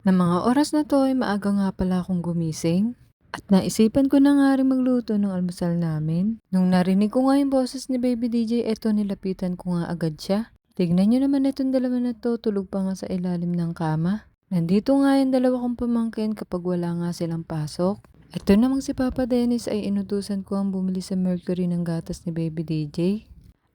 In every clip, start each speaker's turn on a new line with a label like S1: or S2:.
S1: Ng mga oras na 'to ay maaga nga pala akong gumising at naisipan ko na nga rin magluto ng almusal namin. Nung narinig ko nga yung boses ni Baby DJ, eto nilapitan ko nga agad siya. Tignan niyo naman itong dalawa na 'to, tulog pa nga sa ilalim ng kama. Nandito nga yung dalawa kong pamangkin kapag wala nga silang pasok. Ito namang si Papa Dennis ay inutusan ko ang bumili sa Mercury ng gatas ni Baby DJ.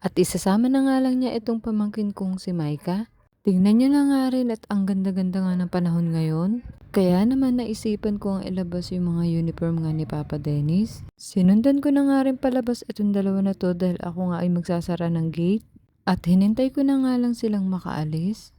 S1: At isasama na nga lang niya itong pamangkin kong si Maika. Tignan niyo na nga rin at ang ganda-ganda nga ng panahon ngayon. Kaya naman naisipan ko ang ilabas yung mga uniform nga ni Papa Dennis. Sinundan ko na nga rin palabas itong dalawa na to dahil ako nga ay magsasara ng gate. At hinintay ko na nga lang silang makaalis.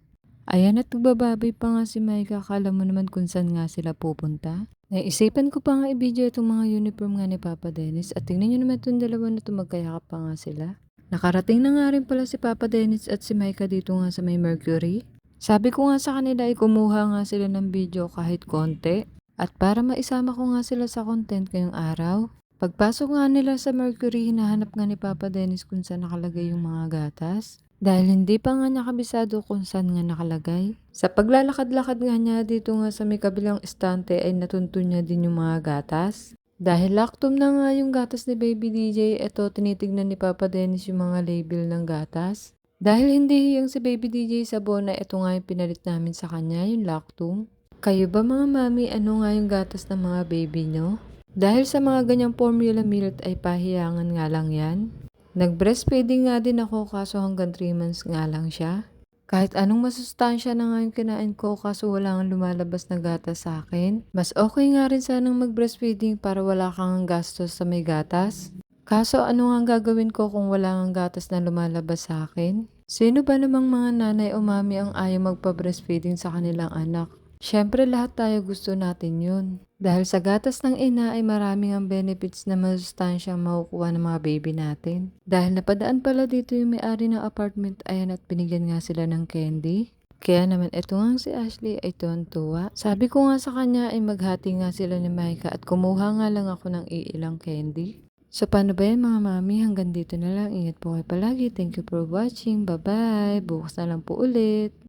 S1: Ayan at nagbababoy pa nga si Maika, akala mo naman kung saan nga sila pupunta. Naisipan ko pa nga i-video itong mga uniform nga ni Papa Dennis at tingnan niyo naman itong dalawa na to, magkayakap pa nga sila. Nakarating na nga rin pala si Papa Dennis at si Maika dito nga sa may Mercury. Sabi ko nga sa kanila ay kumuha nga sila ng video kahit konti at para maisama ko nga sila sa content ngayong araw. Pagpasok nga nila sa Mercury, hinahanap nga ni Papa Dennis kung saan nakalagay yung mga gatas. Dahil hindi pa nga niya kabisado kung saan nga nakalagay. Sa paglalakad-lakad nga niya dito nga sa may kabilang estante ay natuntun niya din yung mga gatas. Dahil lactum na nga yung gatas ni Baby DJ, eto tinitignan ni Papa Dennis yung mga label ng gatas. Dahil hindi hiyang si Baby DJ sa bona, eto nga yung pinalit namin sa kanya, yung lactum. Kayo ba mga mami, ano nga yung gatas ng mga baby nyo? Dahil sa mga ganyang formula milk ay pahiyangan nga lang yan. Nag-breastfeeding nga din ako kaso hanggang 3 months nga lang siya. Kahit anong masustansya na nga yung kinain ko kaso wala nga lumalabas na gatas sa akin. Mas okay nga rin sanang mag-breastfeeding para wala kang gastos sa may gatas. Kaso ano nga ang gagawin ko kung wala nga gatas na lumalabas sa akin? Sino ba namang mga nanay o mami ang ayaw magpa-breastfeeding sa kanilang anak? Siyempre lahat tayo gusto natin yun. Dahil sa gatas ng ina ay maraming ang benefits na masustansyang makukuha ng mga baby natin. Dahil napadaan pala dito yung may-ari ng apartment, ayan at binigyan nga sila ng candy. Kaya naman eto nga si Ashley ay tuwan-tuwa. Sabi ko nga sa kanya ay maghati nga sila ni Maika at kumuha nga lang ako ng iilang candy. So paano ba yan mga mami? Hanggang dito na lang. Ingat po kayo palagi. Thank you for watching. Bye bye. Bukas na lang po ulit.